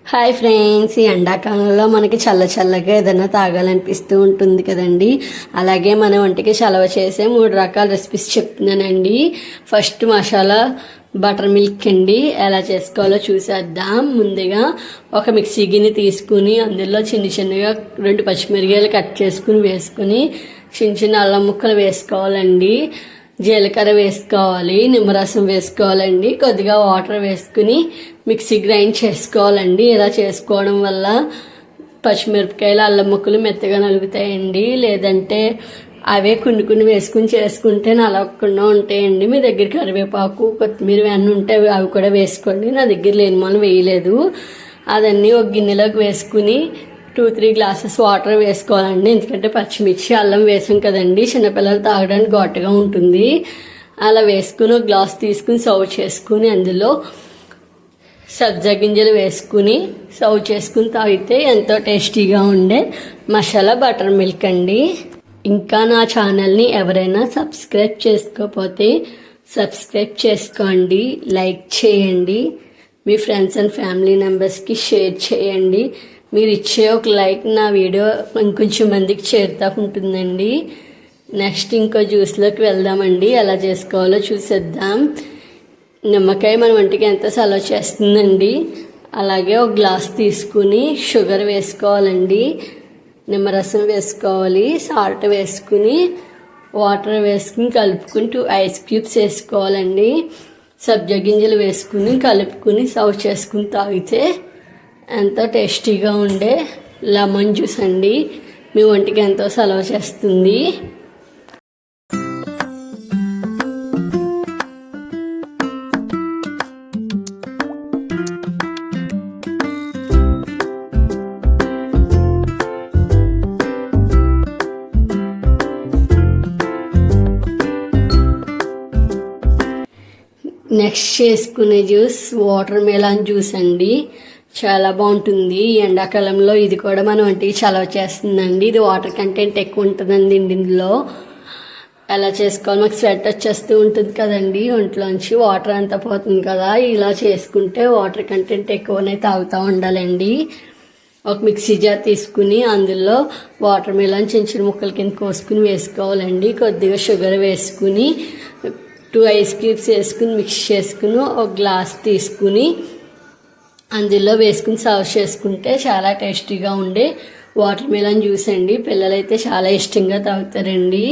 Hi friends, ఈ ఎండాకాలంలో మనకి చల్లగా ఏదైనా తాగాలనిపిస్తూ ఉంటుంది కదండి. అలాగే మన ఒంటికి చలవ చేసే 3 రకాల రెసిపీస్ చెప్తున్నానండి. ఫస్ట్ మసాలా బటర్ మిల్క్ అండి. ఎలా చేసుకోవాలో చూసేద్దాం. ముందుగా ఒక మిక్సీ గిన్నె తీసుకుని అందులో చిన్నగా 2 పచ్చిమిరపకాయలు కట్ చేసుకుని వేసుకుని చిన్న అల్లం ముక్కలు వేసుకోవాలండి. జీలకర్ర వేసుకోవాలి, నిమ్మరసం వేసుకోవాలండి, కొద్దిగా వాటర్ వేసుకుని మిక్సీ గ్రైండ్ చేసుకోవాలండి. ఇలా చేసుకోవడం వల్ల పచ్చిమిరపకాయలు అల్లం ముక్కలు మెత్తగా నలుగుతాయండి. లేదంటే అవే కొన్ని వేసుకుని చేసుకుంటే నలగకుండా ఉంటాయండి. మీ దగ్గర కరివేపాకు కొత్తిమీర అన్నీ ఉంటే అవి కూడా వేసుకోండి. నా దగ్గర లేని మనం వేయలేదు. అదన్నీ ఒక గిన్నెలోకి వేసుకుని 2-3 గ్లాసెస్ వాటర్ వేసుకోవాలండి. ఎందుకంటే పచ్చిమిర్చి అల్లం వేసాం కదండి, చిన్నపిల్లలు తాగడానికి ఘాటుగా ఉంటుంది. అలా వేసుకుని ఒక గ్లాస్ తీసుకుని సర్వ్ చేసుకుని అందులో సబ్జా గింజలు వేసుకుని సర్వ్ చేసుకుని తాగితే ఎంతో టేస్టీగా ఉండే మసాలా బటర్ మిల్క్ అండి. ఇంకా నా ఛానల్ని ఎవరైనా సబ్స్క్రైబ్ చేసుకోకపోతే సబ్స్క్రైబ్ చేసుకోండి, లైక్ చేయండి, మీ ఫ్రెండ్స్ అండ్ ఫ్యామిలీ మెంబర్స్కి షేర్ చేయండి. మీరు ఇచ్చే ఒక లైక్ నా వీడియో ఇంకొంచెం మందికి చేరుతా ఉంటుందండి. నెక్స్ట్ ఇంకో జ్యూస్లోకి వెళ్దామండి. ఎలా చేసుకోవాలో చూసేద్దాం. నిమ్మకాయ మన వంటికి ఎంత సలవ చేస్తుందండి. అలాగే ఒక గ్లాస్ తీసుకుని షుగర్ వేసుకోవాలండి, నిమ్మరసం వేసుకోవాలి, సాల్ట్ వేసుకుని వాటర్ వేసుకుని కలుపుకుని 2 ఐస్ క్యూబ్స్ వేసుకోవాలండి. సబ్జా గింజలు వేసుకుని కలుపుకుని సర్వ్ చేసుకుని తాగితే ఎంతో టేస్టీగా ఉండే లెమన్ జ్యూస్ అండి. మీ ఒంటికి ఎంతో సలవ చేస్తుంది. నెక్స్ట్ చేసుకునే జ్యూస్ వాటర్ మెలాన్ జ్యూస్ అండి. చాలా బాగుంటుంది. ఎండాకాలంలో ఇది కూడా మన వంటికి చలవ చేస్తుందండి. ఇది వాటర్ కంటెంట్ ఎక్కువ ఉంటుందండి ఇందులో. ఎలా చేసుకోవాలి, మాకు స్వెట్ వచ్చేస్తూ ఉంటుంది కదండి, ఒంట్లోంచి వాటర్ అంతా పోతుంది కదా. ఇలా చేసుకుంటే వాటర్ కంటెంట్ ఎక్కువనే తాగుతూ ఉండాలండి. ఒక మిక్సీ జార్ తీసుకుని అందులో వాటర్ మెలాన్ చిన్న ముక్కల కింద కోసుకుని వేసుకోవాలండి. కొద్దిగా షుగర్ వేసుకుని 2 ఐస్ క్యూబ్స్ వేసుకుని మిక్స్ చేసుకుని ఒక గ్లాస్ తీసుకుని అందులో వేసుకుని సర్వ్ చేసుకుంటే చాలా టేస్టీగా ఉండే వాటర్ మెలాన్ జ్యూస్ అండి. పిల్లలైతే చాలా ఇష్టంగా తాగుతారండి.